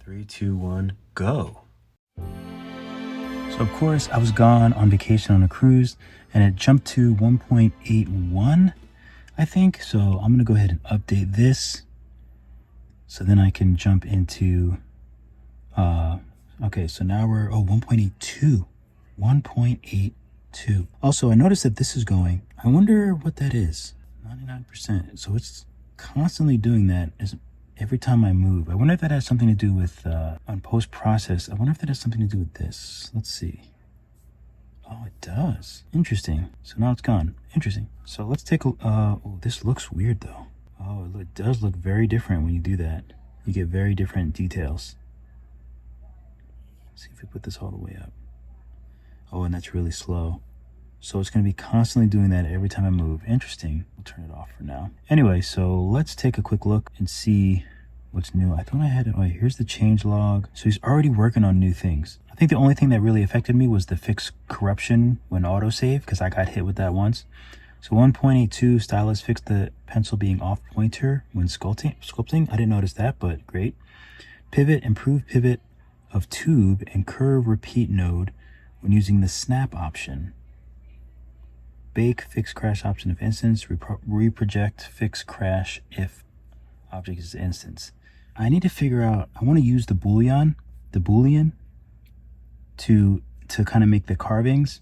3, 2, 1, go. So of course I was gone on vacation on a cruise and it jumped to 1.81, I think. So I'm gonna go ahead and update this. So then I can jump into, okay, so now we're, 1.82, 1.82. Also, I noticed that this is going, I wonder what that is, 99%. So it's constantly doing that every time I move. I wonder if that has something to do with, on post-process, I wonder if that has something to do with this. Let's see. Oh, it does. Interesting. So now it's gone. Interesting. So let's take a, oh, this looks weird though. Oh, it does look very different when you do that. You get very different details. Let's see if we put this all the way up. Oh, and that's really slow. So it's going to be constantly doing that every time I move. Interesting. We'll turn it off for now. Anyway, so let's take a quick look and see what's new. I thought I had it. Oh, here's the change log. So he's already working on new things. I think the only thing that really affected me was the fix corruption when autosave, because I got hit with that once. So 1.82, stylus fixed the pencil being off pointer when sculpting. I didn't notice that, but great. Pivot, improved pivot of tube and curve repeat node when using the snap option. Bake, fix crash option if instance, reproject, fix crash if object is instance. I need to figure out, I want to use the Boolean to kind of make the carvings.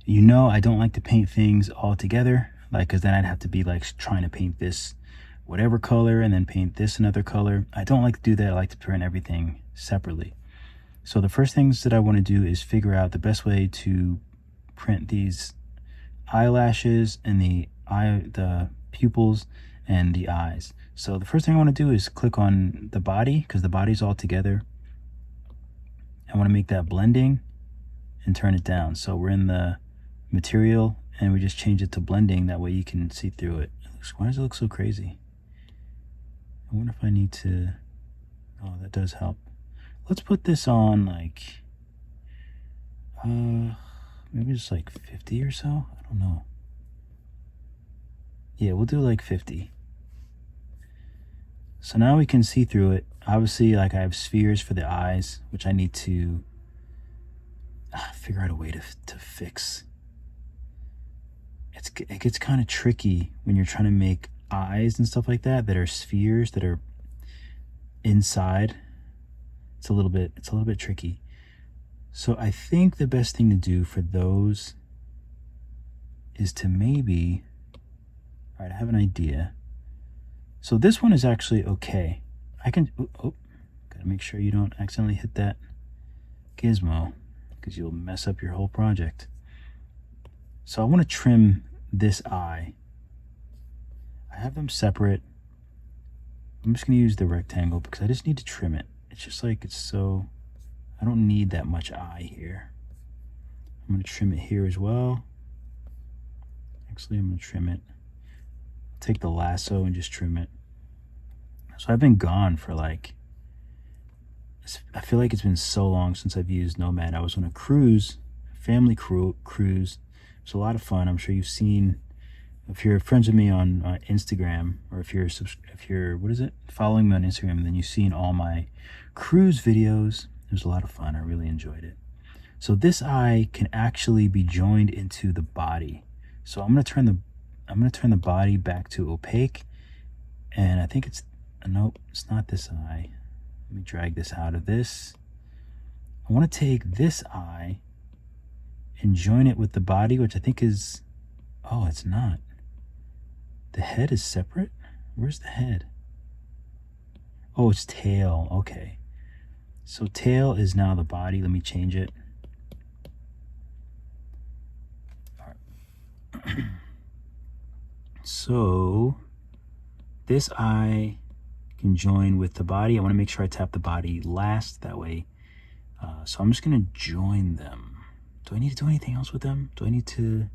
You know, I don't like to paint things all together, like, because then I'd have to be like trying to paint this whatever color and then paint this another color. I don't like to do that. I like to print everything separately. So the first things that I want to do is figure out the best way to print these eyelashes and the pupils and the eyes. So the first thing I want to do is click on the body, because the body's all together. I want to make that blending and turn it down. So we're in the material and we just change it to blending. That way you can see through it. Why does it look so crazy? I wonder if I need to, oh, that does help. Let's put this on like, maybe just like 50 or so. I don't know. Yeah, we'll do like 50. So now we can see through it. Obviously, like I have spheres for the eyes, which I need to figure out a way to fix. It gets kind of tricky when you're trying to make eyes and stuff like that are spheres that are inside. It's a little bit tricky. So I think the best thing to do for those is to maybe, all right, I have an idea. So this one is actually okay. I can, gotta make sure you don't accidentally hit that gizmo, because you'll mess up your whole project. So I want to trim this eye. I have them separate. I'm just gonna use the rectangle because I just need to trim it. It's just like, it's so, I don't need that much eye here. I'm gonna trim it here as well. Actually, I'm gonna trim it. Take the lasso and just trim it. So I've been gone for like, I feel like it's been so long since I've used Nomad. I was on a cruise, family cruise. It was a lot of fun. I'm sure you've seen, if you're friends with me on Instagram, or if you're what is it, following me on Instagram, then you've seen all my cruise videos. It was a lot of fun. I really enjoyed it. So this eye can actually be joined into the body. So I'm gonna turn the body back to opaque, and I think it's, nope, it's not this eye. Let me drag this out of this. I want to take this eye and join it with the body, which I think is, oh, it's not. The head is separate? Where's the head? Oh, it's tail. Okay. So tail is now the body. Let me change it. All right. So this eye can join with the body. I want to make sure I tap the body last, that way. So I'm just going to join them. Do I need to do anything else with them? Do I need to?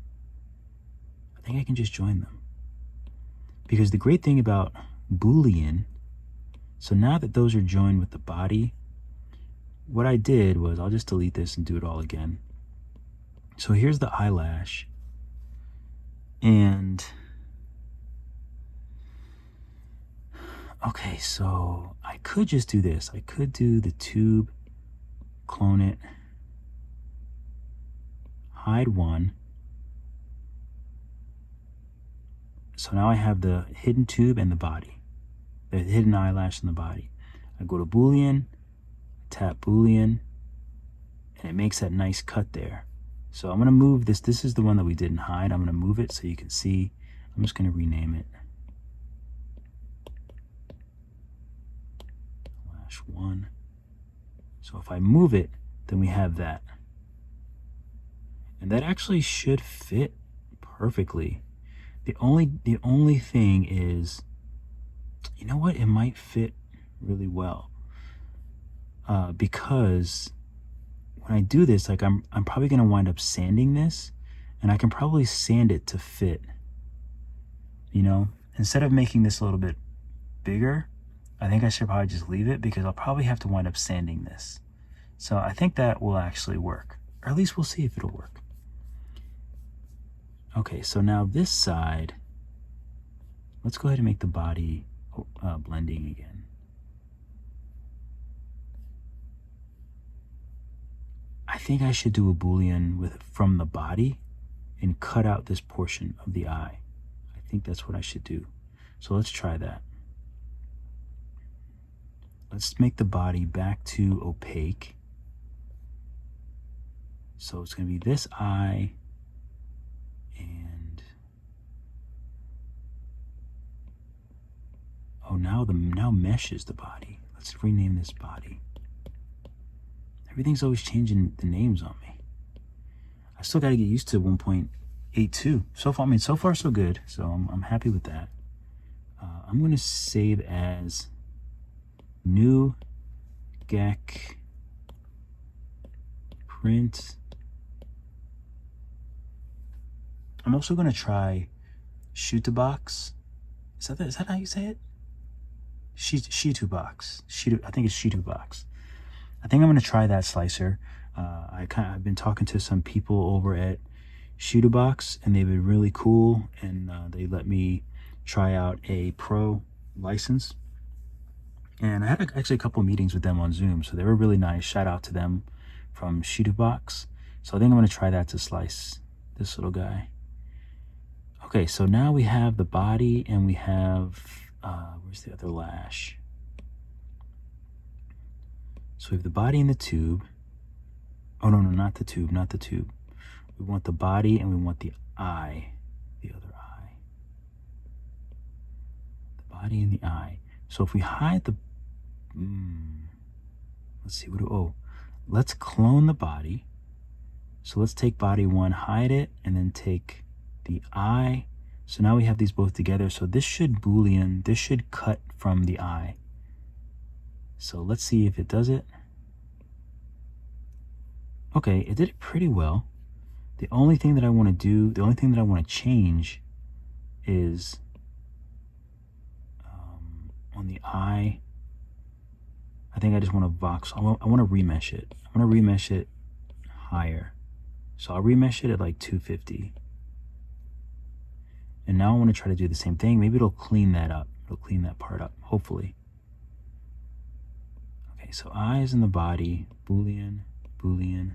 I think I can just join them. Because the great thing about Boolean, so now that those are joined with the body, what I did was, I'll just delete this and do it all again. So here's the eyelash. And Okay, so I could just do this. I could do the tube, clone it, hide one. So now I have the hidden tube and the body, the hidden eyelash and the body. I go to Boolean, tap Boolean, and it makes that nice cut there. So I'm going to move this. This is the one that we didn't hide. I'm going to move it so you can see. I'm just going to rename it. Lash 1. So if I move it, then we have that. And that actually should fit perfectly. The only thing is, you know what? It might fit really well. Because when I do this, like I'm probably going to wind up sanding this, and I can probably sand it to fit. You know, instead of making this a little bit bigger, I think I should probably just leave it, because I'll probably have to wind up sanding this. So I think that will actually work, or at least we'll see if it'll work. Okay, so now this side, let's go ahead and make the body blending again. I think I should do a Boolean from the body and cut out this portion of the eye. I think that's what I should do. So let's try that. Let's make the body back to opaque. So it's going to be this eye, and oh, now mesh is the body. Let's rename this body. Everything's always changing the names on me. I still got to get used to 1.82. So far, I mean, so far so good. So I'm happy with that. I'm going to save as new gec print. I'm also going to try Shitubox. Is that how you say it? Shitubox. I think it's Shitubox. I think I'm going to try that slicer. I've been talking to some people over at Shitubox, and they've been really cool, and they let me try out a pro license. And I had actually a couple of meetings with them on Zoom, so they were really nice. Shout out to them from Shitubox. So I think I'm going to try that to slice this little guy. Okay, so now we have the body, and we have, where's the other lash? So we have the body and the tube. Oh, no, not the tube, not the tube. We want the body, and we want the eye, the other eye. The body and the eye. So if we hide the, let's see, let's clone the body. So let's take body 1, hide it, and then take the eye. So now we have these both together. So this should Boolean, this should cut from the eye. So let's see if it does it. Okay, it did it pretty well. The only thing that I want to do, the only thing that I want to change is on the eye. I think I just want to vox. I want to remesh it. I want to remesh it higher. So I'll remesh it at like 250. And now I want to try to do the same thing. Maybe it'll clean that up. It'll clean that part up, hopefully. Okay, so eyes in the body, Boolean, Boolean.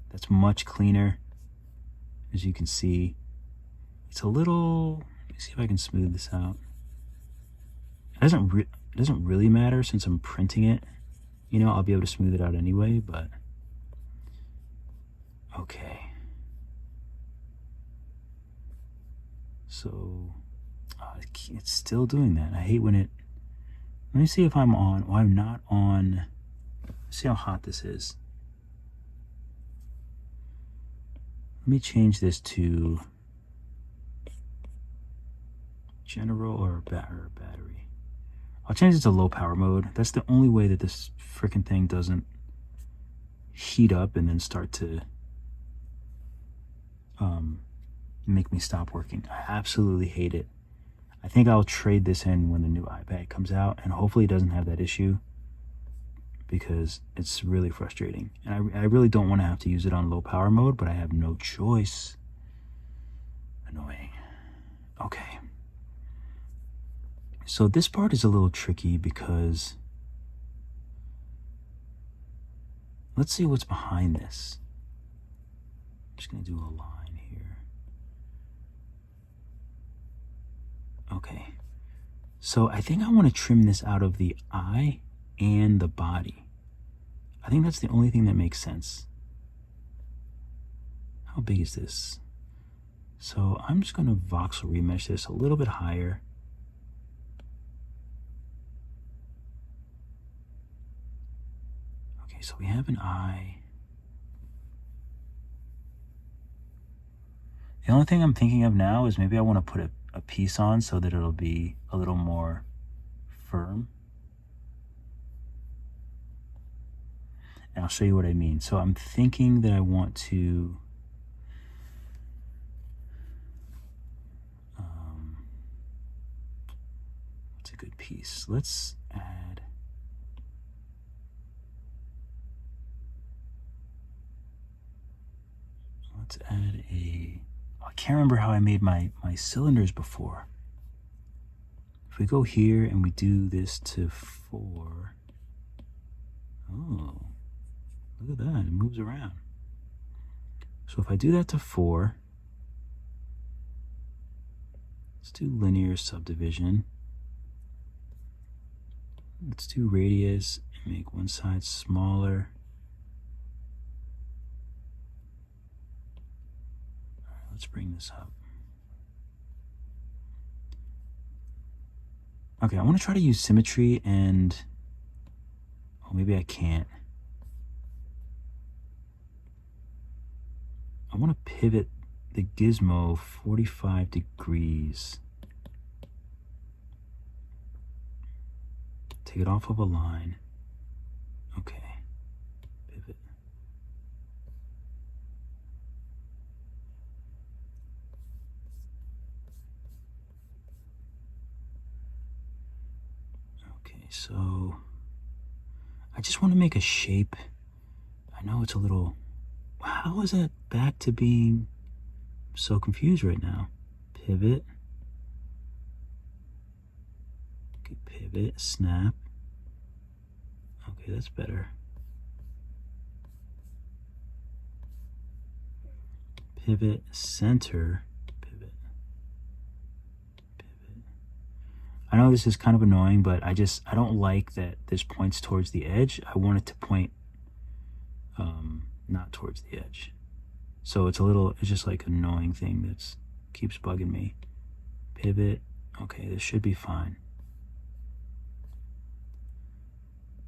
That's much cleaner. As you can see, it's a little, let me see if I can smooth this out. It doesn't really matter since I'm printing it. You know, I'll be able to smooth it out anyway, but okay. So it's still doing that. I hate when it, let me see if I'm on, well, I'm not on, let's see how hot this is. Let me change this to general or battery. I'll change it to low power mode. That's the only way that this freaking thing doesn't heat up and then start to make me stop working. I absolutely hate it. I think I'll trade this in when the new iPad comes out, and hopefully it doesn't have that issue, because it's really frustrating. And I really don't want to have to use it on low power mode, but I have no choice. Annoying. Okay. So this part is a little tricky because let's see what's behind this. I'm just gonna do a line here. Okay, so I think I want to trim this out of the eye and the body. I think that's the only thing that makes sense. How big is this? So I'm just gonna voxel remesh this a little bit higher. Okay, so we have an eye. The only thing I'm thinking of now is maybe I want to put a piece on so that it'll be a little more firm. And I'll show you what I mean. So I'm thinking that I want to what's a good piece? Let's add a, I can't remember how I made my cylinders before. If we go here and we do this to 4, oh, look at that, it moves around. So if I do that to 4, let's do linear subdivision. Let's do radius and make one side smaller. All right, let's bring this up. Okay, I want to try to use symmetry and, oh, maybe I can't. I want to pivot the gizmo 45 degrees. Take it off of a line. Okay, pivot. Okay, so I just want to make a shape. I know it's a little, how is that back to being so confused right now? Pivot. Okay, pivot, snap. Okay, that's better. Pivot, center, pivot, pivot. I know this is kind of annoying, but I don't like that this points towards the edge. I want it to point not towards the edge. So it's just like an annoying thing that keeps bugging me. Pivot, okay, this should be fine.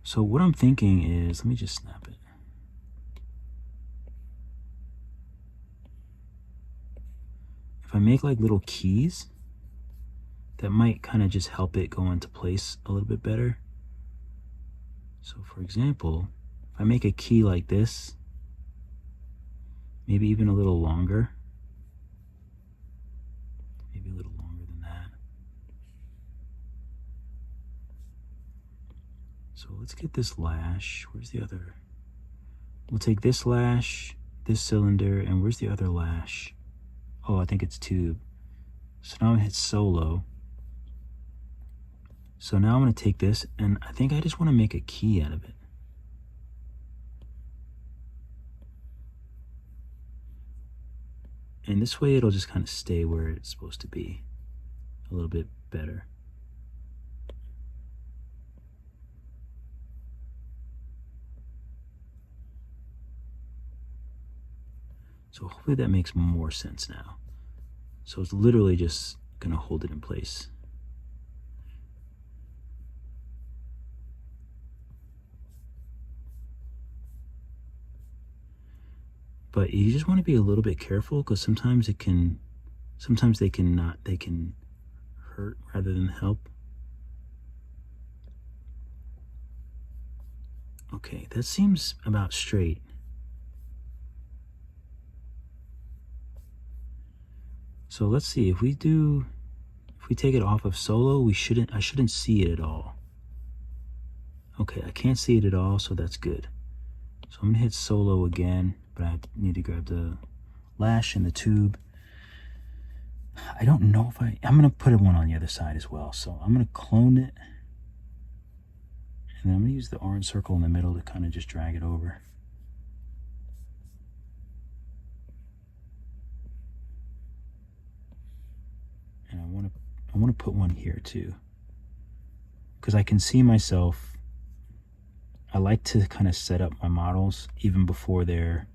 So what I'm thinking is, let me just snap it. If I make like little keys, that might kind of just help it go into place a little bit better. So for example, if I make a key like this, maybe even a little longer, maybe a little longer than that. So let's get this lash. Where's the other? We'll take this lash, this cylinder, and where's the other lash? Oh, I think it's tube. So now I'm gonna hit solo. So now I'm gonna take this, and I think I just wanna make a key out of it. And this way it'll just kind of stay where it's supposed to be a little bit better. So hopefully that makes more sense now. So it's literally just gonna hold it in place. But you just want to be a little bit careful, because sometimes they can hurt rather than help. Okay, that seems about straight. So let's see, if we take it off of solo, I shouldn't see it at all. Okay, I can't see it at all, so that's good. So I'm gonna hit solo again, but I need to grab the lash and the tube. I don't know if I'm going to put one on the other side as well. So I'm going to clone it. And then I'm going to use the orange circle in the middle to kind of just drag it over. And I want to put one here too, because I can see myself. I like to kind of set up my models even before I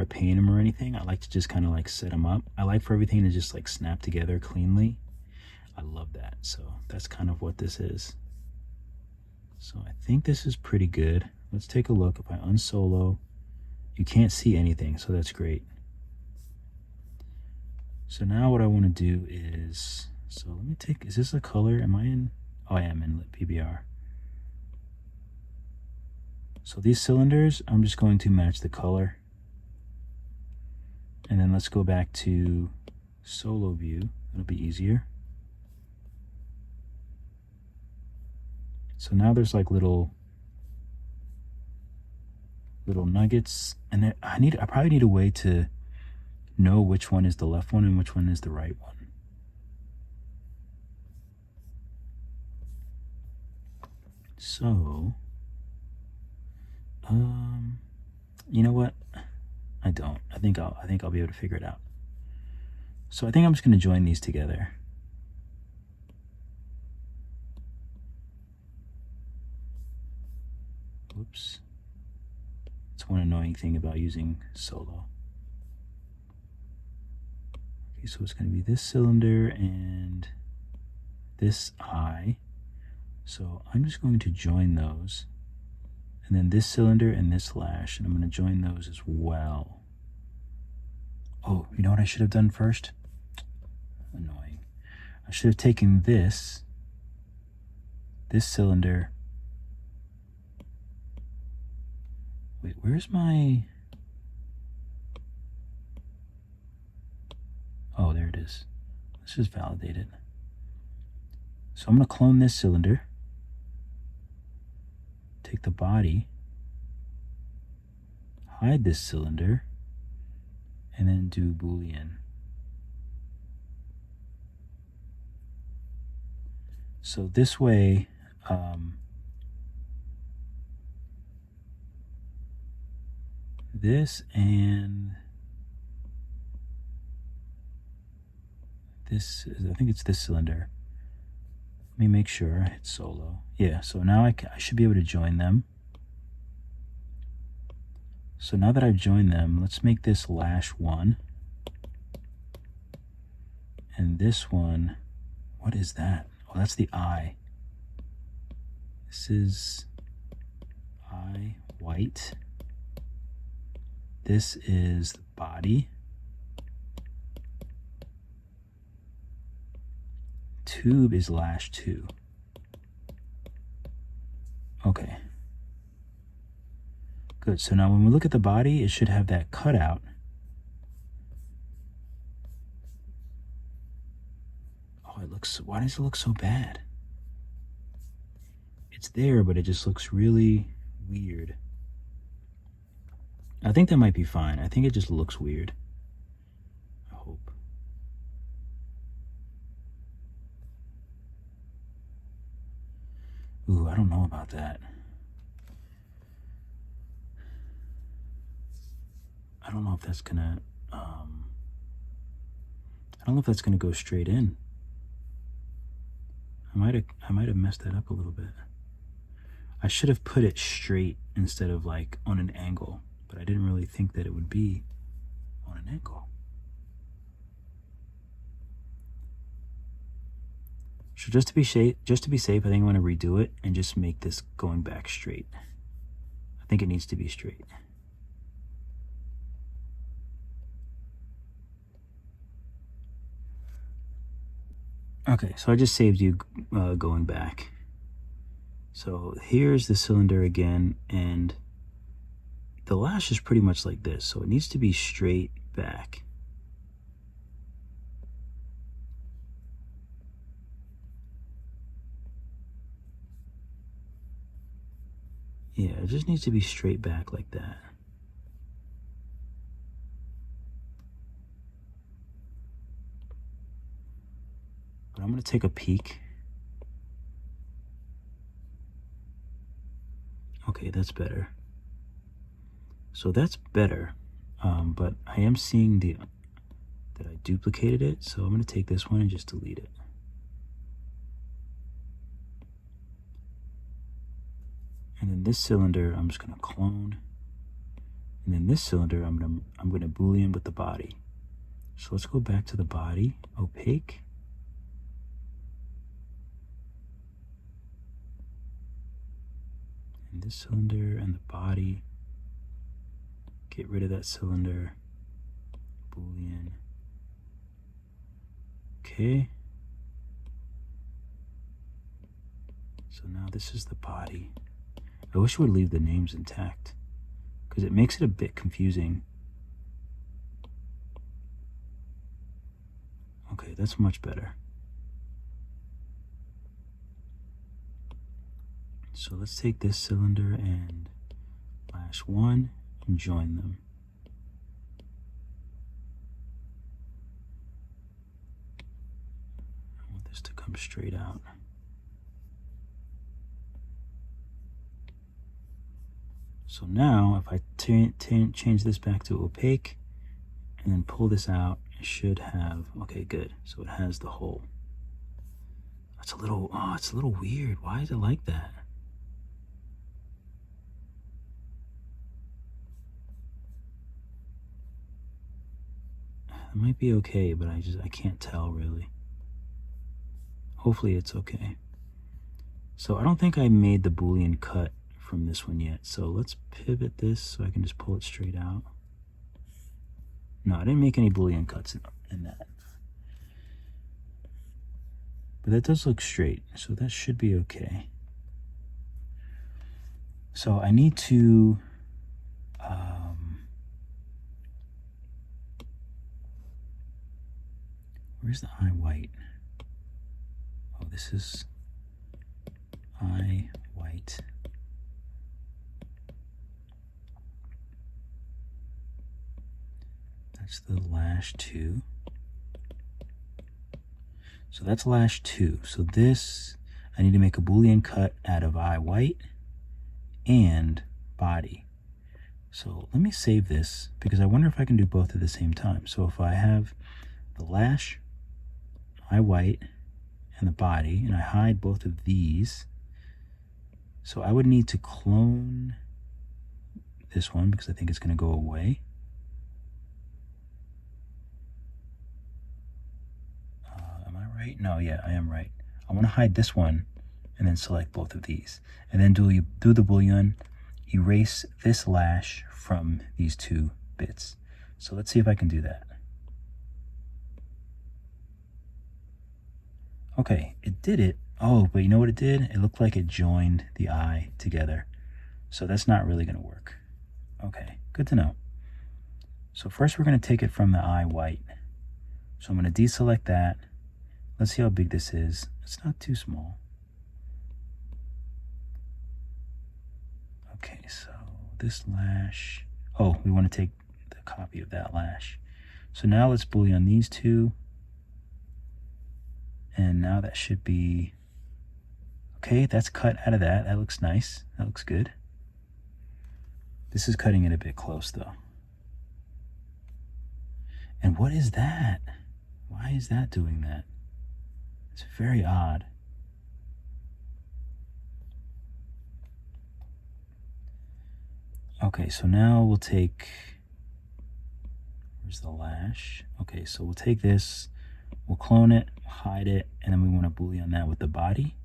paint them or anything. I like to just kind of like set them up. I like for everything to just like snap together cleanly. I love that. So that's kind of what this is. So I think this is pretty good. Let's take a look. If I unsolo, you can't see anything, so that's great. So now what I want to do is, so let me take, is this a color? Am I in? Oh, I am in lit PBR. So these cylinders, I'm just going to match the color. And then let's go back to solo view. It'll be easier. So now there's like little nuggets, and I probably need a way to know which one is the left one and which one is the right one. So, you know what? I don't. I think I'll be able to figure it out. So I think I'm just going to join these together. Whoops. That's one annoying thing about using solo. Okay, so it's going to be this cylinder and this eye. So I'm just going to join those. And then this cylinder and this lash, and I'm going to join those as well. Oh, you know what I should have done first? Annoying. I should have taken this cylinder. Wait, where's my... Oh, there it is. Let's just validate it. So I'm going to clone this cylinder. Take the body. Hide this cylinder. And then do Boolean. So this way, this and this is, I think it's this cylinder. Let me make sure I hit solo. Yeah, so now I should be able to join them. So now that I've joined them, let's make this lash 1. And this one, what is that? Oh, that's the eye. This is eye white. This is the body. Tube is lash 2. Okay. Good. So now when we look at the body, it should have that cutout. Oh, it looks, why does it look so bad? It's there, but it just looks really weird. I think that might be fine. I think it just looks weird. I hope. Ooh, I don't know about that. I don't know if that's gonna, I don't know if that's gonna go straight in. I might have messed that up a little bit. I should have put it straight instead of like on an angle, but I didn't really think that it would be on an angle. So just to be safe, I think I'm going to redo it and just make this going back straight. I think it needs to be straight. Okay, so I just saved you going back. So here's the cylinder again, and the lash is pretty much like this, so it needs to be straight back. Yeah, it just needs to be straight back like that. but I'm going to take a peek. Okay, that's better. So that's better, but I am seeing that I duplicated it, so I'm going to take this one and just delete it. And then this cylinder, I'm just going to clone. And then this cylinder, I'm going to Boolean with the body. So let's go back to the body, opaque. And this cylinder and the body, get rid of that cylinder, Boolean. Okay. So now this is the body. I wish it would leave the names intact, because it makes it a bit confusing. Okay, that's much better. So let's take this cylinder and lash one and join them. I want this to come straight out. So now if I change this back to opaque and then pull this out, it should have, okay, good. So it has the hole. It's a little weird. Why is it like that? It might be okay, but I can't tell really. Hopefully it's okay. So I don't think I made the Boolean cut from this one yet. So let's pivot this so I can just pull it straight out. No, I didn't make any Boolean cuts in that. But that does look straight, so that should be okay. So I need to where's the eye white? Oh, this is eye white. That's the lash 2. So that's lash 2. So this, I need to make a Boolean cut out of eye white and body. So let me save this, because I wonder if I can do both at the same time. So if I have the lash, eye white, and the body, and I hide both of these, so I would need to clone this one because I think it's going to go away. Am I right? No, yeah, I am right. I want to hide this one and then select both of these, and then do the Boolean, erase this lash from these two bits. So let's see if I can do that. Okay, it did it. Oh, but you know what it did? It looked like it joined the eye together. So that's not really going to work. Okay, good to know. So first we're going to take it from the eye white. So I'm going to deselect that. Let's see how big this is. It's not too small. Okay, so this lash. Oh, we want to take the copy of that lash. So now let's Boolean these two. And now that should be, okay, that's cut out of that. That looks nice. That looks good. This is cutting it a bit close though. And what is that? Why is that doing that? It's very odd. Okay, so now we'll take, where's the lash? Okay, so we'll take this, we'll clone it, hide it, and then we want to Boolean that with the body.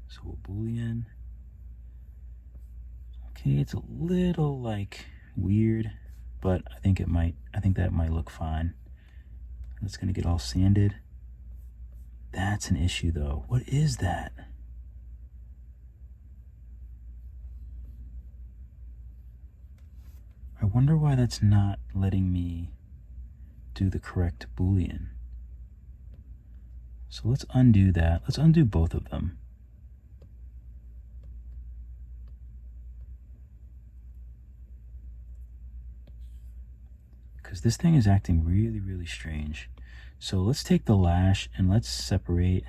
So we'll Boolean. Okay, it's a little like weird, but I think that might look fine. It's gonna get all sanded. That's an issue though. What is that? I wonder why that's not letting me do the correct Boolean. So let's undo that. Let's undo both of them. because this thing is acting really, really strange. So let's take the lash and let's separate.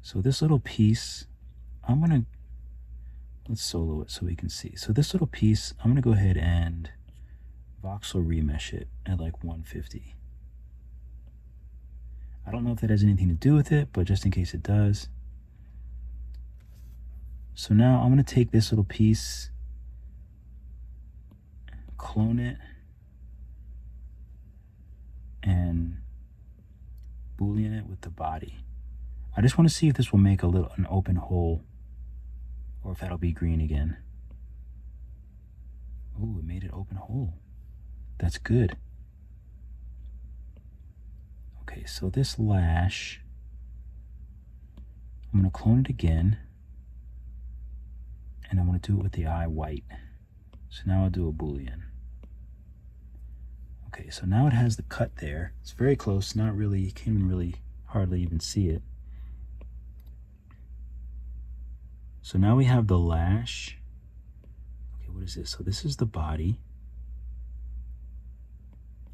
So this little piece, let's solo it so we can see. So this little piece, I'm gonna go ahead and voxel remesh it at like 150. I don't know if that has anything to do with it, but just in case it does. So now I'm gonna take this little piece, clone it, and Boolean it with the body. I just want to see if this will make an open hole, or if that'll be green again. Oh, it made an open hole. That's good. Okay, so this lash, I'm going to clone it again, and I'm going to do it with the eye white. So now I'll do a Boolean. Okay, so now it has the cut there. It's very close, not really, you can't even really hardly even see it. So now we have the lash. Okay, what is this? So this is the body.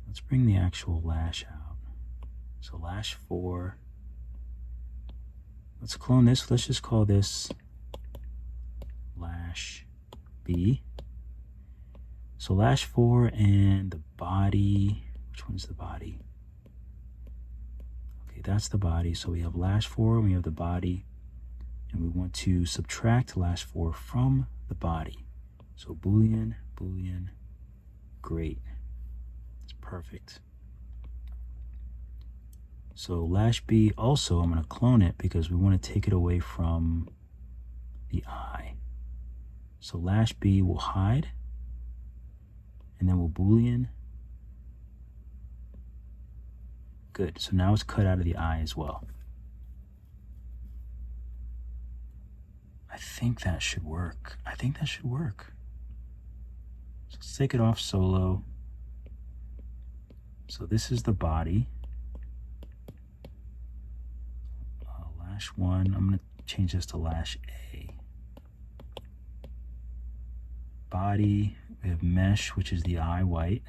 Let's bring the actual lash out. So lash 4. Let's clone this. Let's just call this lash B. So lash 4 and the body. Which one's the body? Okay, that's the body. So we have lash 4 and we have the body. And we want to subtract lash 4 from the body. So Boolean, Boolean, great. It's perfect. So lash B also, I'm going to clone it because we want to take it away from the eye. So lash B will hide, and then we'll Boolean. Good, so now it's cut out of the eye as well. I think that should work. I think that should work. So let's take it off solo. So this is the body. Lash 1, I'm going to change this to lash A. Body, we have mesh, which is the eye white.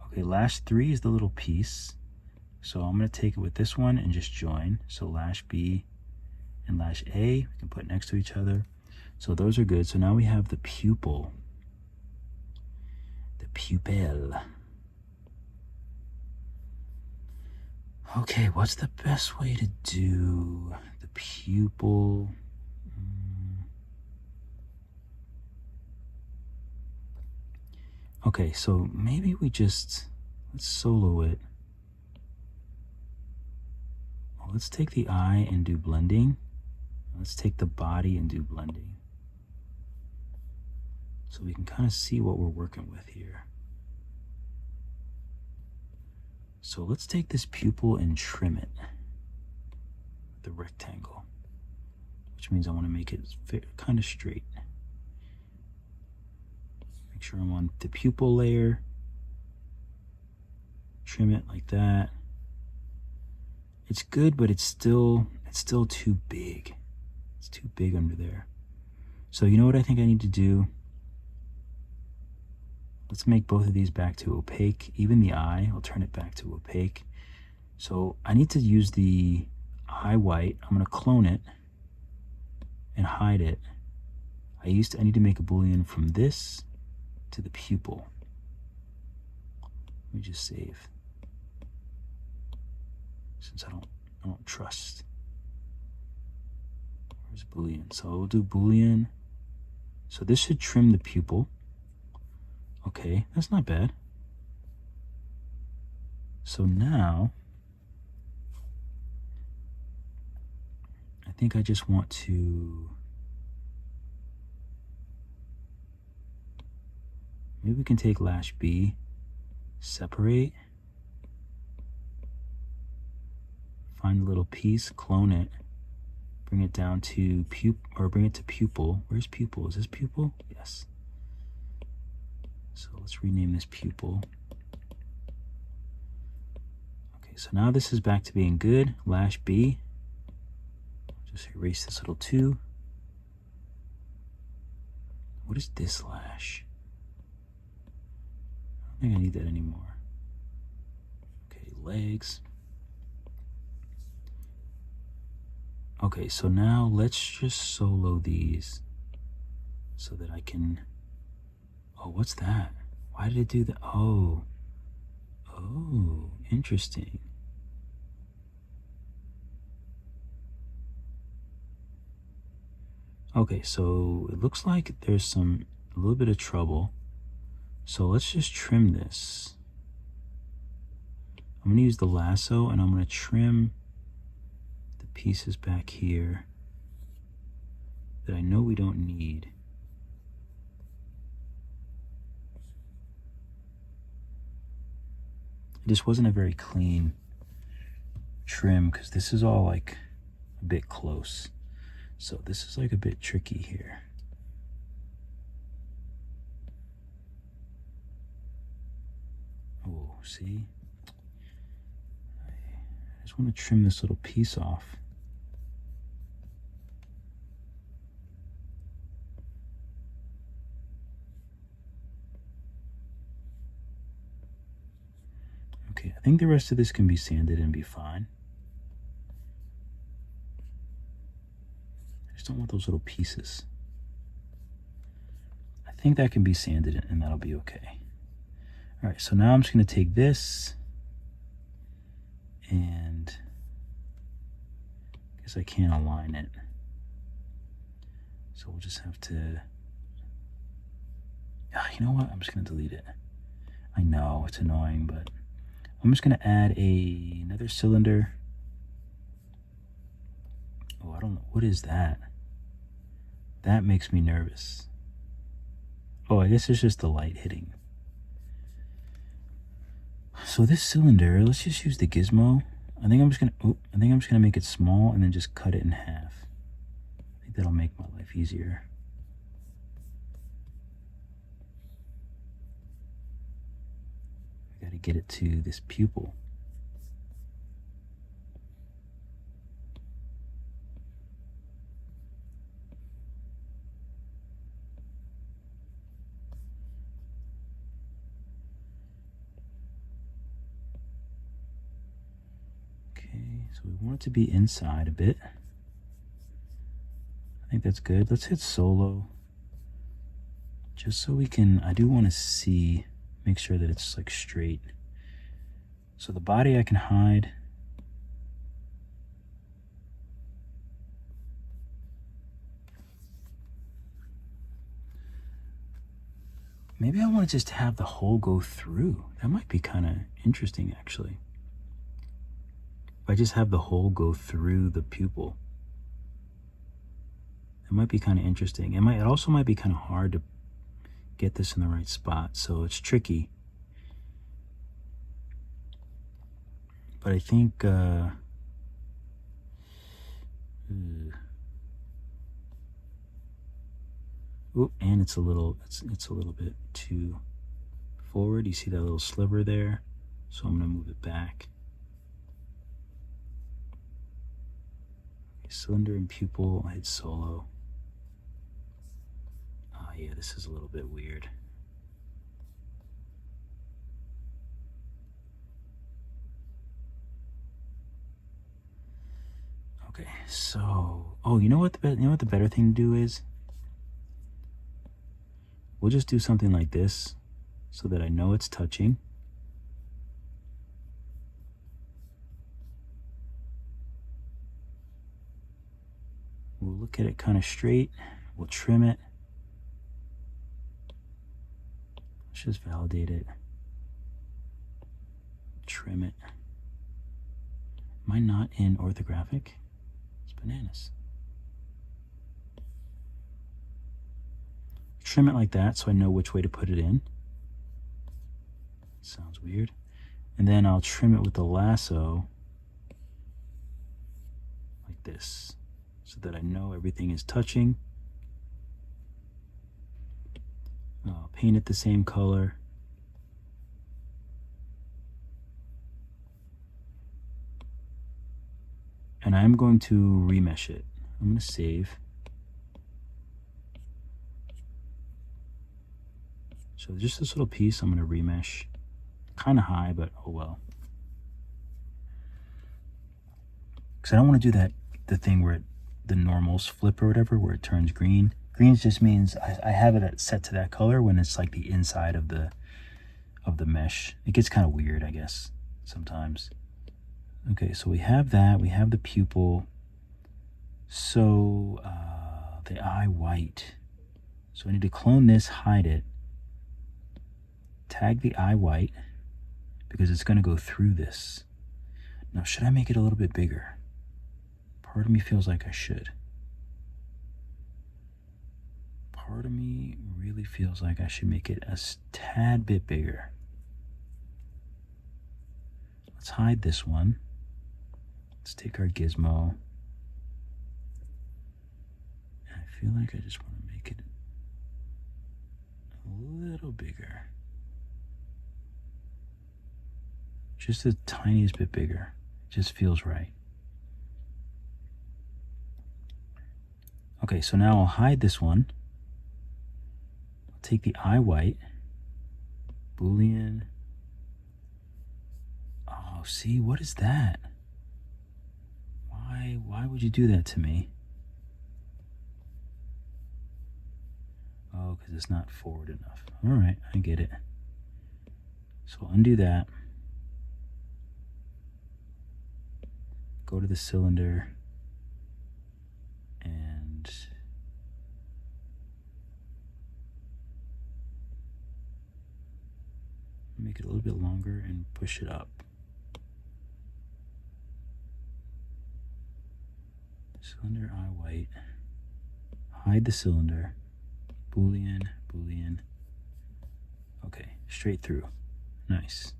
Okay, lash 3 is the little piece. So I'm going to take it with this one and just join. So lash B and lash A, we can put next to each other. So those are good. So now we have the pupil. The pupil. Okay, what's the best way to do the pupil? Okay, so maybe let's solo it. Let's take the eye and do blending. Let's take the body and do blending. So we can kind of see what we're working with here. So let's take this pupil and trim it with the rectangle, which means I want to make it kind of straight. Make sure I'm on the pupil layer. Trim it like that. It's good, but it's still too big. It's too big under there. So you know what I think I need to do? Let's make both of these back to opaque. Even the eye, I'll turn it back to opaque. So I need to use the eye white. I'm going to clone it and hide it. I need to make a Boolean from this to the pupil. Let me just save, since I don't trust. Where's Boolean? So we'll do Boolean. So this should trim the pupil. Okay, that's not bad. So now I think I just want to, maybe we can take lash B, separate, find a little piece, clone it, bring it down to bring it to pupil. Where's pupil? Is this pupil? Yes. So let's rename this pupil. Okay, so now this is back to being good. Lash B. Just erase this little 2. What is this lash? I don't think I need that anymore. Okay, legs. Okay, so now let's just solo these so that I can... Oh, what's that? Why did it do that? Oh, interesting. Okay, so it looks like there's a little bit of trouble. So let's just trim this. I'm gonna use the lasso and I'm gonna trim the pieces back here that I know we don't need. It just wasn't a very clean trim because this is all like a bit close. So this is like a bit tricky here. Oh, see? I just want to trim this little piece off. Okay, I think the rest of this can be sanded and be fine. I just don't want those little pieces. I think that can be sanded and that'll be okay. All right, so now I'm just gonna take this and I guess I can't align it. So we'll just have to, you know what? I'm just gonna delete it. I know it's annoying, but I'm just gonna add another cylinder. Oh, I don't know, what is that? That makes me nervous. Oh, I guess it's just the light hitting. So this cylinder, let's just use the gizmo. I think I'm just gonna make it small and then just cut it in half. I think that'll make my life easier. I gotta get it to this pupil. So we want it to be inside a bit. I think that's good. Let's hit solo. Just so we can, I do want to see, make sure that it's like straight. So the body I can hide. Maybe I want to just have the hole go through. That might be kind of interesting actually. I just have the hole go through the pupil. It might be kind of interesting. It also might be kind of hard to get this in the right spot, so it's tricky. But I think and it's a little bit too forward. You see that little sliver there? So I'm gonna move it back. Cylinder and pupil, I hit solo. Yeah, this is a little bit weird. Okay, so, you know what the better thing to do is? We'll just do something like this so that I know it's touching. We'll look at it kind of straight. We'll trim it. Let's just validate it. Trim it. Am I not in orthographic? It's bananas. Trim it like that so I know which way to put it in. Sounds weird. And then I'll trim it with the lasso like this, so that I know everything is touching. I'll paint it the same color. And I'm going to remesh it. I'm going to save. So just this little piece, I'm going to remesh. Kind of high, but oh well. Because I don't want to do that, the thing where the normals flip or whatever, where it turns green. Green just means I have it set to that color when it's like the inside of the mesh. It gets kind of weird, I guess, sometimes. Okay, so we have that. We have the pupil. So the eye white. So I need to clone this, hide it, tag the eye white, because it's going to go through this. Now, should I make it a little bit bigger? Part of me feels like I should. Part of me really feels like I should make it a tad bit bigger. Let's hide this one. Let's take our gizmo. And I feel like I just want to make it a little bigger. Just the tiniest bit bigger. It just feels right. Okay, so now I'll hide this one. I'll take the eye white, Boolean. Oh, see, what is that? Why would you do that to me? Oh, because it's not forward enough. All right, I get it. So I'll undo that. Go to the cylinder and make it a little bit longer and push it up. Cylinder eye white. Hide the cylinder. Boolean, Boolean. Okay, straight through. Nice.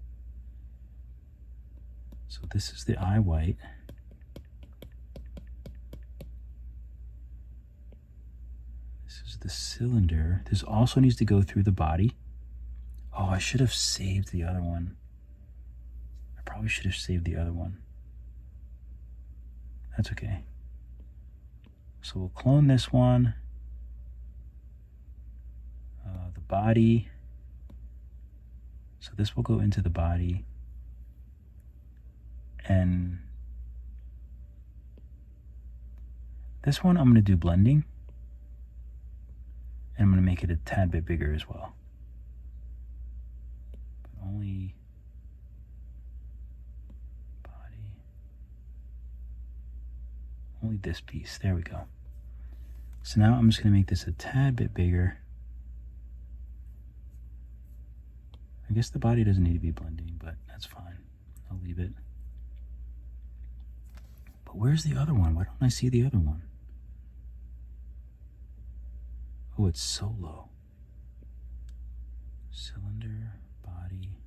So this is the eye white. This is the cylinder. This also needs to go through the body. Oh, I should have saved the other one. I probably should have saved the other one. That's okay. So we'll clone this one. The body. So this will go into the body. And this one I'm going to do blending. And I'm going to make it a tad bit bigger as well. But only body. Only this piece. There we go. So now I'm just going to make this a tad bit bigger. I guess the body doesn't need to be blending, but that's fine. I'll leave it. But where's the other one? Why don't I see the other one? Oh, it's so low. Cylinder, body.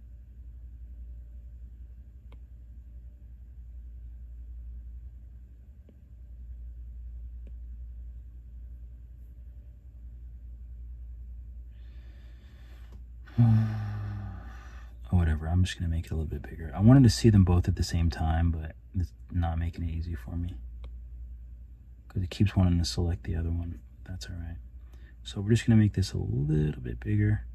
Oh, whatever. I'm just going to make it a little bit bigger. I wanted to see them both at the same time, but it's not making it easy for me. Because it keeps wanting to select the other one. That's all right. So we're just going to make this a little bit bigger.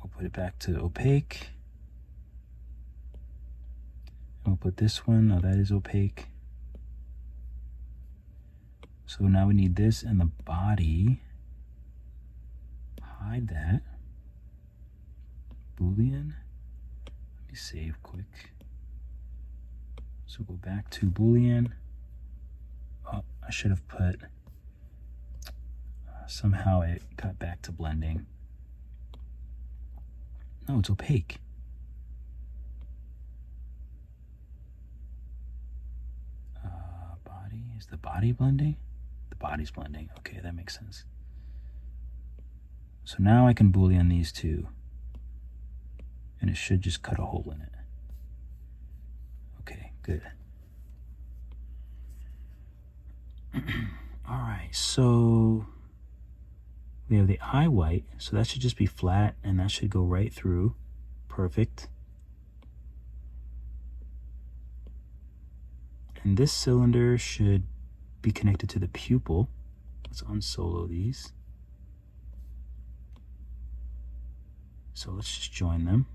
We'll put it back to opaque. And we'll put this one. Oh, that is opaque. So now we need this and the body. Hide that. Boolean. Let me save quick. So go back to Boolean. Oh, I should have put, somehow it got back to blending. No, it's opaque. Body, is the body blending? The body's blending. Okay, that makes sense. So now I can Boolean these two. And it should just cut a hole in it. Okay, good. All right, so we have the eye white. So that should just be flat and that should go right through. Perfect. And this cylinder should be connected to the pupil. Let's unsolo these. So let's just join them.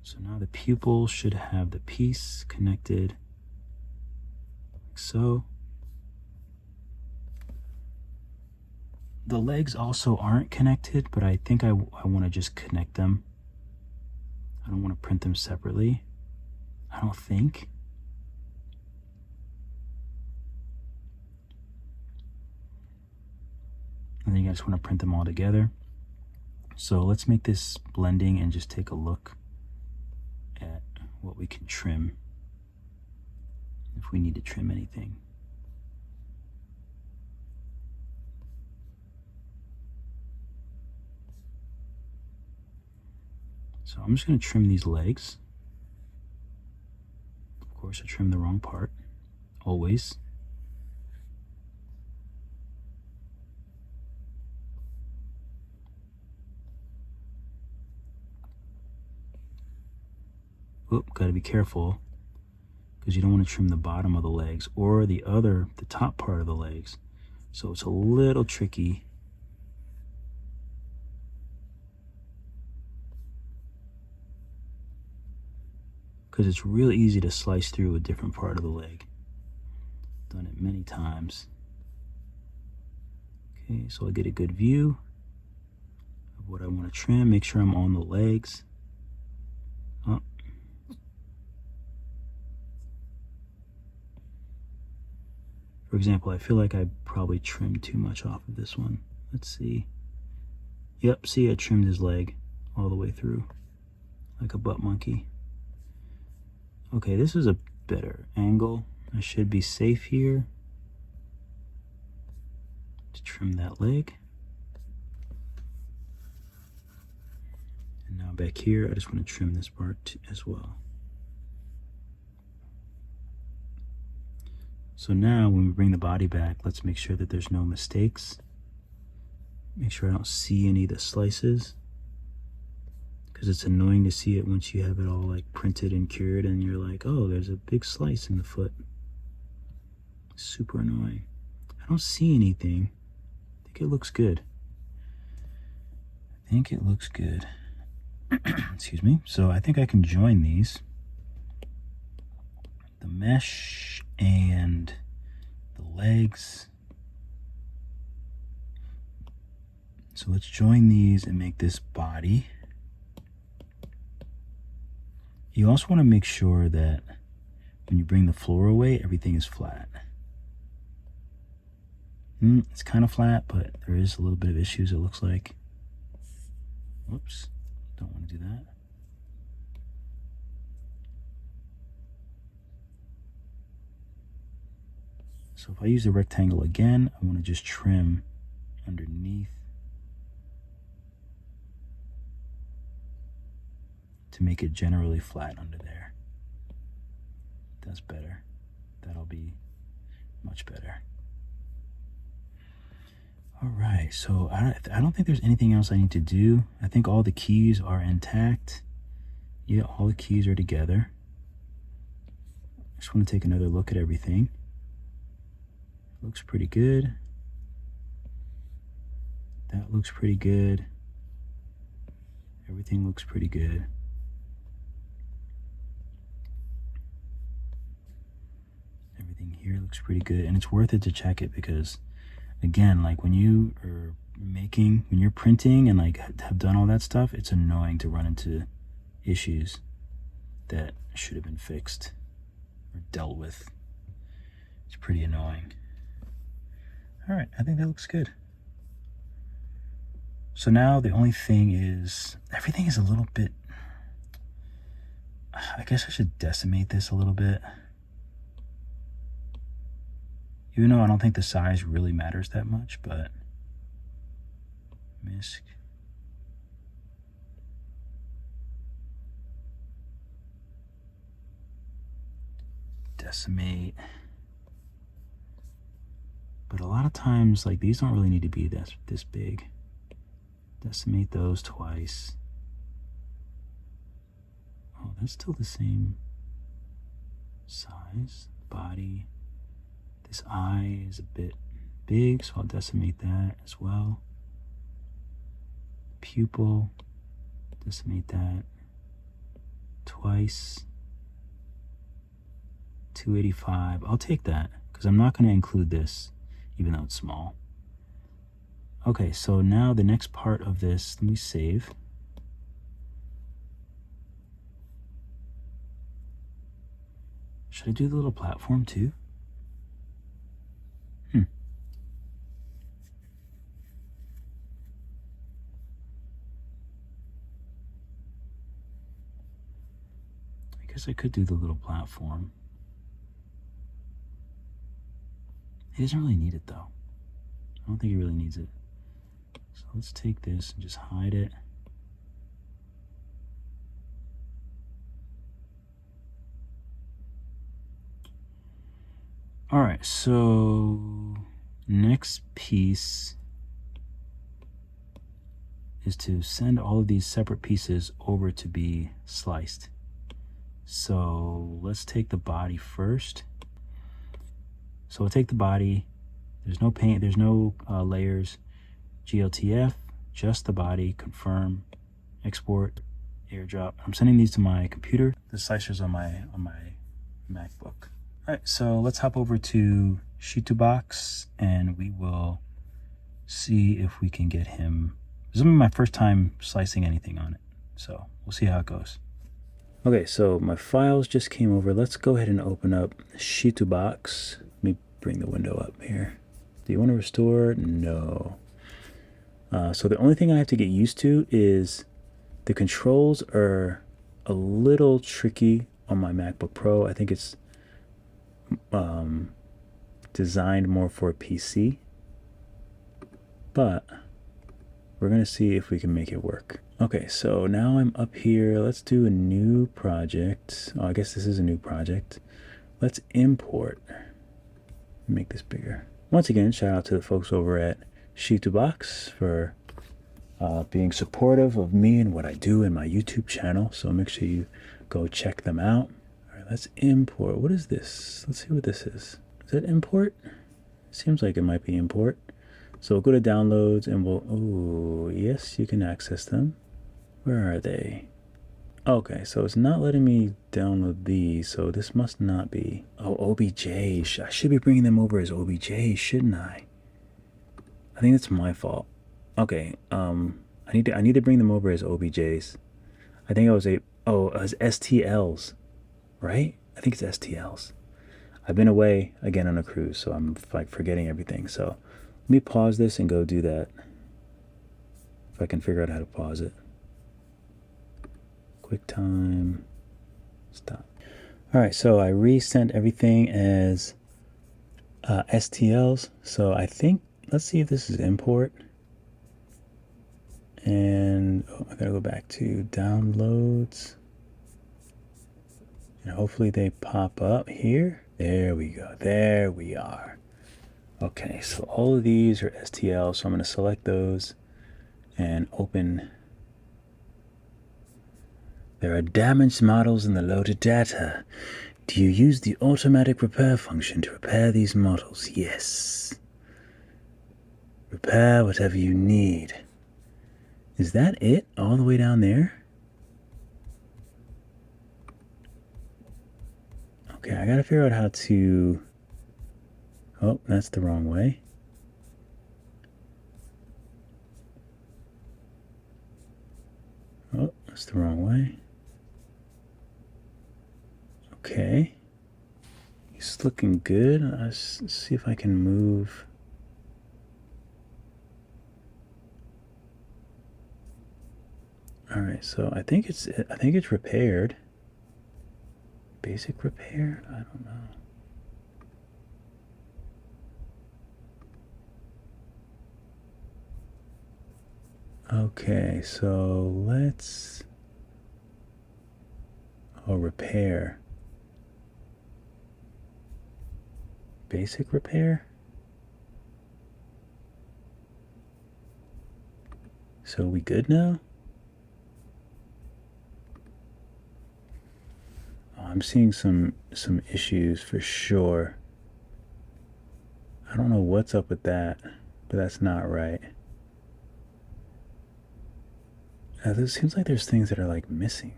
So now the pupil should have the piece connected like so. The legs also aren't connected, but I think I want to just connect them. I don't want to print them separately. I don't think. I think I just want to print them all together. So let's make this blending and just take a look at what we can trim if we need to trim anything. So I'm just going to trim these legs. Of course, I trimmed the wrong part, always. Oop, got to be careful because you don't want to trim the bottom of the legs or the top part of the legs. So it's a little tricky. Because it's real easy to slice through a different part of the leg. Done it many times. Okay, so I get a good view of what I want to trim. Make sure I'm on the legs. Oh. For example, I feel like I probably trimmed too much off of this one. Let's see. Yep, see, I trimmed his leg all the way through like a butt monkey. Okay, this is a better angle. I should be safe here to trim that leg. And now back here, I just want to trim this part as well. So now when we bring the body back, let's make sure that there's no mistakes. Make sure I don't see any of the slices, because it's annoying to see it once you have it all like printed and cured and you're like, oh, there's a big slice in the foot. Super annoying. I don't see anything. I think it looks good. I think it looks good. Excuse me. So I think I can join these. The mesh and the legs. So let's join these and make this body. You also want to make sure that when you bring the floor away, everything is flat. It's kind of flat, but there is a little bit of issues, it looks like. Whoops, don't want to do that. So if I use the rectangle again, I want to just trim underneath to make it generally flat under there. That's better. That'll be much better. All right, so I don't think there's anything else I need to do. I think all the keys are intact. Yeah, all the keys are together. I just want to take another look at everything. Looks pretty good. That looks pretty good. Everything looks pretty good. Everything here looks pretty good, and it's worth it to check it because, again, like when you are when you're printing and like have done all that stuff, it's annoying to run into issues that should have been fixed or dealt with. It's pretty annoying. All right, I think that looks good. So now the only thing is, everything is a little bit, I guess I should decimate this a little bit. Even though I don't think the size really matters that much, but misc. Decimate. But a lot of times, like, these don't really need to be this big. Decimate those twice. Oh, that's still the same. size, body. This eye is a bit big, so I'll decimate that as well. Pupil, decimate that twice. 285. I'll take that because I'm not going to include this, even though it's small. Okay, so now the next part of this, let me save. Should I do the little platform too? I guess I could do the little platform. He doesn't really need it though. I don't think he really needs it. So let's take this and just hide it. All right, so next piece is to send all of these separate pieces over to be sliced. So let's take the body first. So we'll take the body. There's no paint, there's no layers. GLTF, just the body, confirm, export, airdrop. I'm sending these to my computer. The slicer's on my MacBook. All right, so let's hop over to Shitubox and we will see if we can get him. This is my first time slicing anything on it, so we'll see how it goes. Okay, so my files just came over. Let's go ahead and open up Shitubox. Let me bring the window up here. Do you want to restore? No. So the only thing I have to get used to is the controls are a little tricky on my MacBook Pro. I think it's designed more for a PC, but we're gonna see if we can make it work. Okay, so now I'm up here. Let's do a new project. Oh, I guess this is a new project. Let's import. Make this bigger. Once again, shout out to the folks over at Shitubox for being supportive of me and what I do in my YouTube channel. So make sure you go check them out. All right, let's import. What is this? Let's see what this is. Is it import? Seems like it might be import. So we'll go to downloads and we'll, oh, yes, you can access them. Where are they? Okay, so it's not letting me download these, so this must not be. Oh, OBJ. I should be bringing them over as OBJ, shouldn't I? I think that's my fault. Okay, I need to bring them over as OBJs. I think I was as STLs, right? I think it's STLs. I've been away again on a cruise, so I'm like forgetting everything. So let me pause this and go do that. If I can figure out how to pause it. QuickTime. Stop. All right, so I resent everything as STLs. So I think, let's see if this is import. And I gotta go back to downloads. And hopefully they pop up here. There we go. There we are. Okay, so all of these are STL. So I'm going to select those and open. There are damaged models in the loaded data. Do you use the automatic repair function to repair these models? Yes. Repair whatever you need. Is that it? All the way down there? Okay, I gotta figure out how to... Oh, that's the wrong way. Oh, that's the wrong way. Okay. He's looking good. Let's see if I can move. All right, so I think it's repaired. Basic repair? I don't know. Okay, so let's... Oh, repair. Basic repair? So we good now? I'm seeing some issues for sure. I don't know what's up with that, but that's not right. It seems like there's things that are like missing.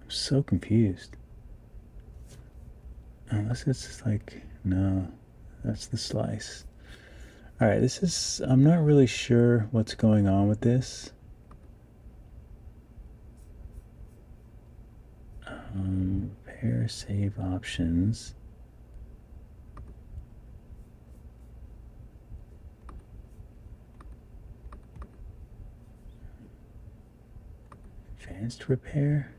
I'm so confused. Unless it's just like, no, that's the slice. All right, this is, I'm not really sure what's going on with this. Pair save options. Advanced repair.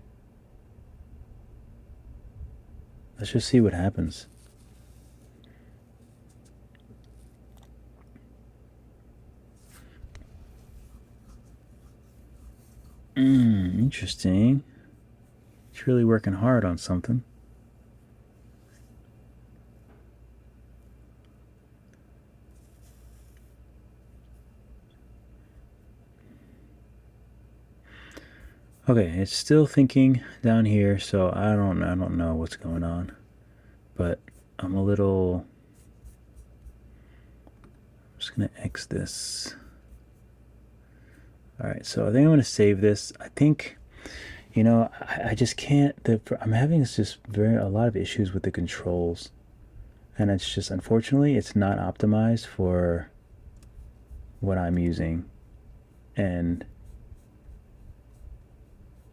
Let's just see what happens. Interesting. It's really working hard on something. Okay, it's still thinking down here, so I don't know what's going on. But I'm just gonna X this. All right, so I think I'm gonna save this. I think, you know, I just can't, I'm having just a lot of issues with the controls. And it's just, unfortunately, it's not optimized for what I'm using. And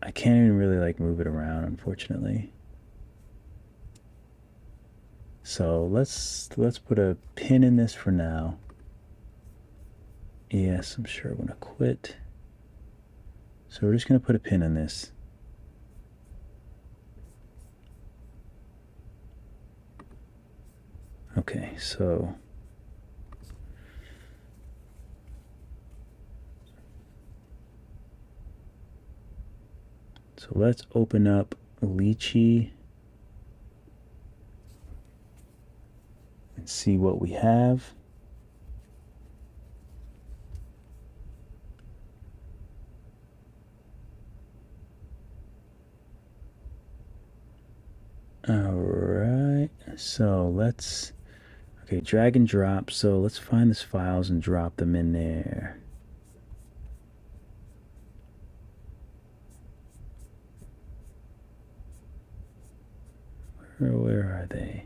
I can't even really like move it around, unfortunately. So let's put a pin in this for now. Yes, I'm sure I'm gonna quit. So we're just gonna put a pin in this. Okay, so let's open up Lychee and see what we have. All right, so let's, okay, drag and drop. So let's find these files and drop them in there. Where are they?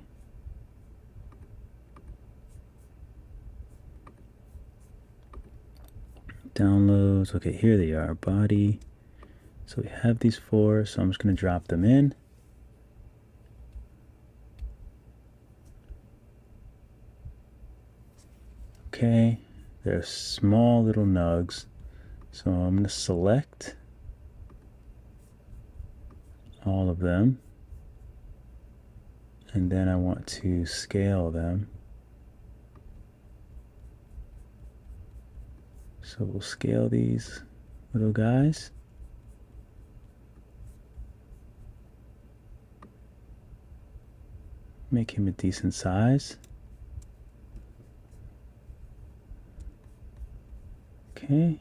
Downloads. Okay, here they are. Body. So we have these four, so I'm just going to drop them in. Okay, they're small little nugs. So I'm going to select all of them. And then I want to scale them. So we'll scale these little guys. Make him a decent size. Okay.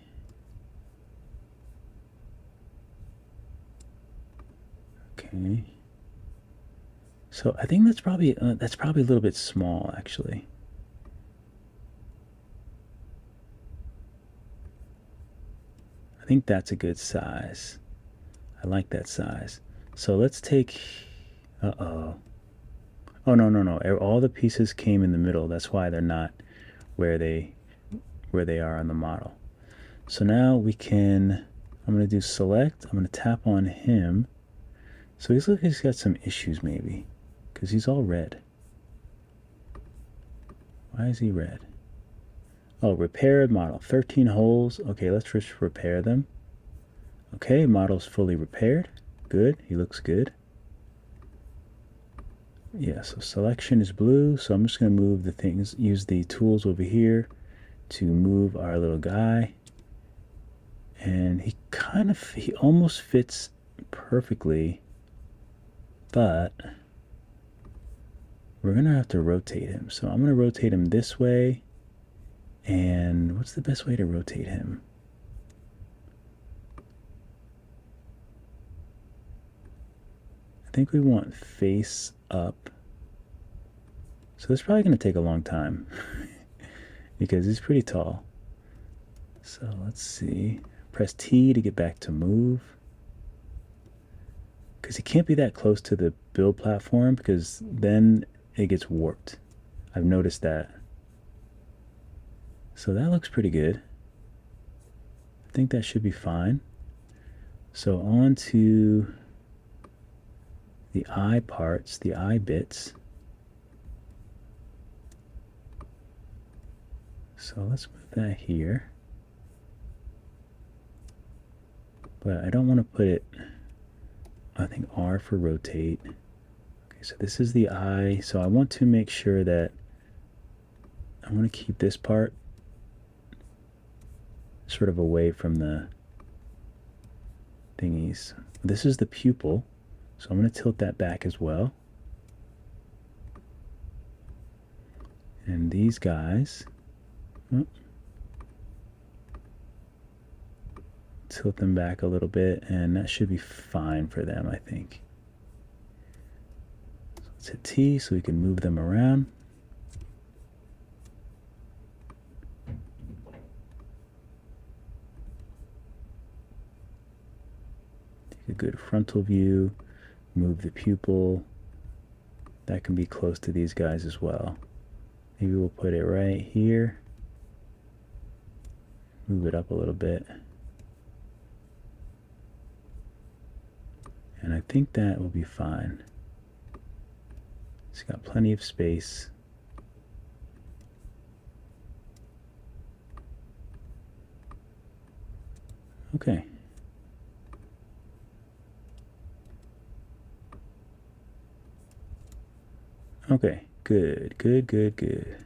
Okay. So I think that's probably a little bit small, actually. I think that's a good size. I like that size. So let's take, oh, no. All the pieces came in the middle. That's why they're not where they are on the model. So now we can, I'm going to do select. I'm going to tap on him. So he's like he's got some issues maybe, because he's all red. Why is he red? Oh, repaired model, 13 holes. Okay, let's just repair them. Okay, model's fully repaired. Good, he looks good. Yeah, so selection is blue, so I'm just going to move the things, use the tools over here to move our little guy. And he almost fits perfectly, but we're going to have to rotate him. So I'm going to rotate him this way. And what's the best way to rotate him? I think we want face up. So this is probably going to take a long time because it's pretty tall. So let's see. Press T to get back to move. Because it can't be that close to the build platform because then it gets warped. I've noticed that. So that looks pretty good. I think that should be fine. So on to the eye parts, the eye bits. So let's move that here. But I don't want to put it, I think R for rotate. Okay, so this is the eye. So I want to make sure that I want to keep this part sort of away from the thingies. This is the pupil. So I'm going to tilt that back as well. And these guys, tilt them back a little bit, and that should be fine for them, I think. So let's hit T so we can move them around. Take a good frontal view, move the pupil. That can be close to these guys as well. Maybe we'll put it right here. Move it up a little bit. And I think that will be fine. It's got plenty of space. Okay. Okay, good, good, good, good.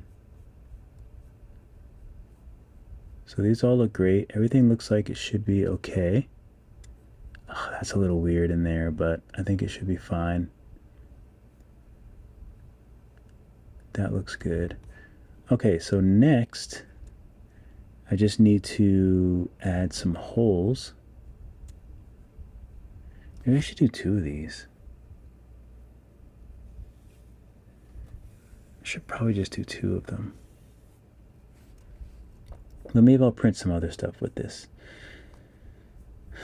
So these all look great. Everything looks like it should be okay. Oh, that's a little weird in there, but I think it should be fine. That looks good. Okay, so next, I just need to add some holes. Maybe I should do 2 of these. I should probably just do 2 of them. But maybe I'll print some other stuff with this.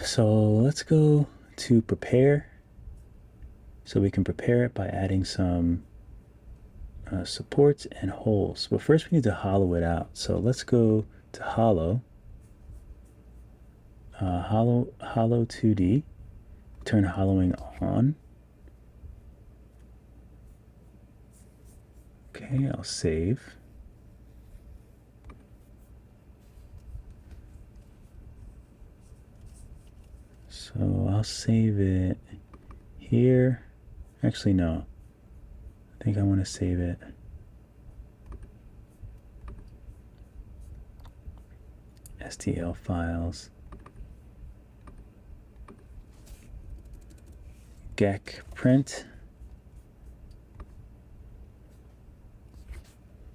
So let's go to prepare. So we can prepare it by adding some supports and holes. But first we need to hollow it out. So let's go to hollow. Hollow 2D. Turn hollowing on. Okay, I'll save. So I'll save it here. Actually, no. I think I want to save it. STL files. GEC print.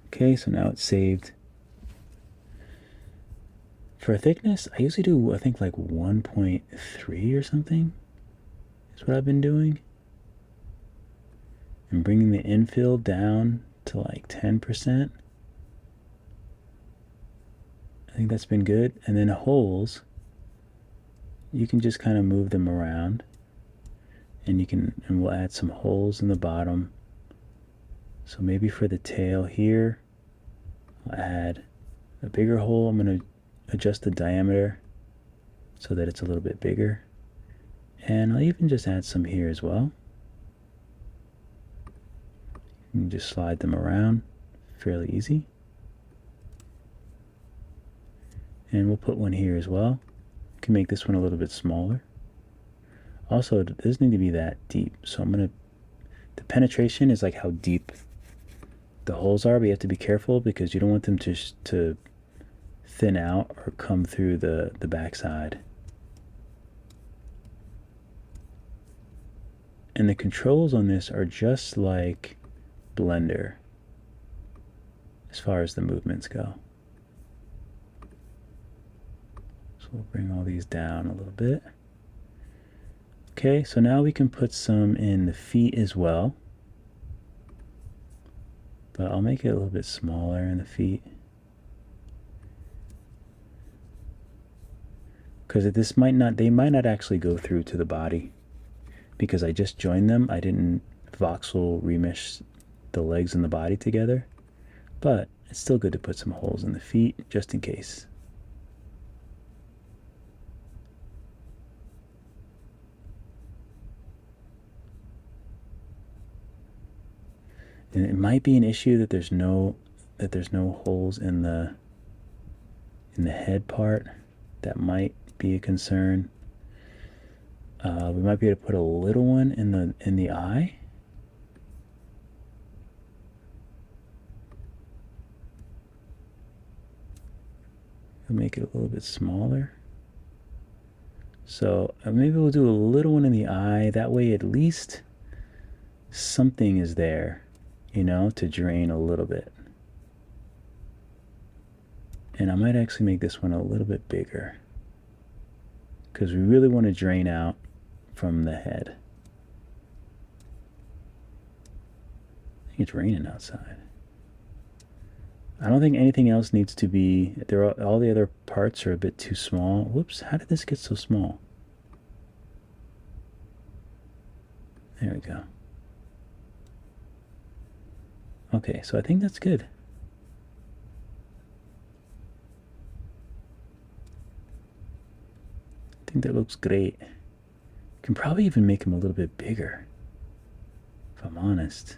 Okay, so now it's saved. For thickness, I usually do, I think, like 1.3 or something is what I've been doing. And bringing the infill down to like 10%. I think that's been good. And then holes, you can just kind of move them around. And we'll add some holes in the bottom. So maybe for the tail here, I'll add a bigger hole. I'm going to adjust the diameter so that it's a little bit bigger. And I'll even just add some here as well. You can just slide them around, fairly easy. And we'll put one here as well. You can make this one a little bit smaller. Also, it doesn't need to be that deep. So the penetration is like how deep the holes are, but you have to be careful because you don't want them to thin out or come through the backside. And the controls on this are just like Blender as far as the movements go. So we'll bring all these down a little bit. Okay, so now we can put some in the feet as well. But I'll make it a little bit smaller in the feet. Because they might not actually go through to the body. Because I just joined them, I didn't voxel remesh the legs and the body together. But it's still good to put some holes in the feet, just in case. And it might be an issue that there's no holes in the head part. That might be a concern. We might be able to put a little one in the eye. We'll make it a little bit smaller. So maybe we'll do a little one in the eye. That way at least something is there, you know, to drain a little bit. And I might actually make this one a little bit bigger, because we really want to drain out from the head. I think it's raining outside. I don't think anything else needs to be, all the other parts are a bit too small. Whoops, how did this get so small? There we go. Okay, so I think that's good. I think that looks great. Can probably even make him a little bit bigger, if I'm honest.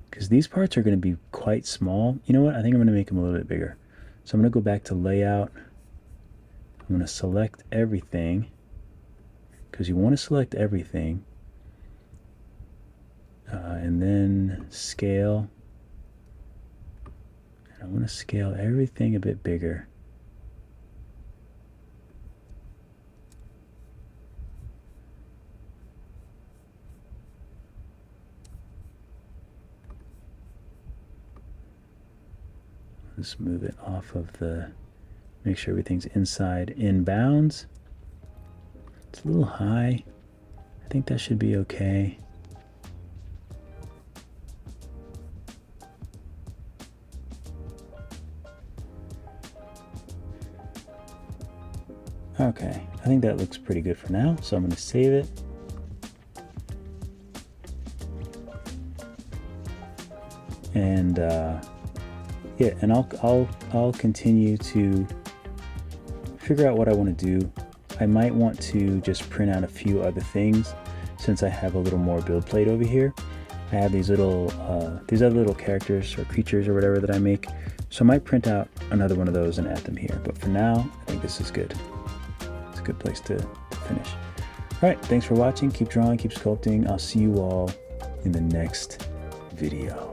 Because these parts are going to be quite small. You know what? I think I'm going to make them a little bit bigger. So I'm going to go back to layout. I'm going to select everything, because you want to select everything. And then scale. And I want to scale everything a bit bigger. Just move it off of the, make sure everything's inside in bounds. It's a little high. I think that should be okay. Okay, I think that looks pretty good for now, so I'm going to save it. And yeah, and I'll continue to figure out what I want to do. I might want to just print out a few other things, since I have a little more build plate over here. I have these other little characters or creatures or whatever that I make. So I might print out another one of those and add them here. But for now, I think this is good. It's a good place to finish. All right, thanks for watching. Keep drawing, keep sculpting. I'll see you all in the next video.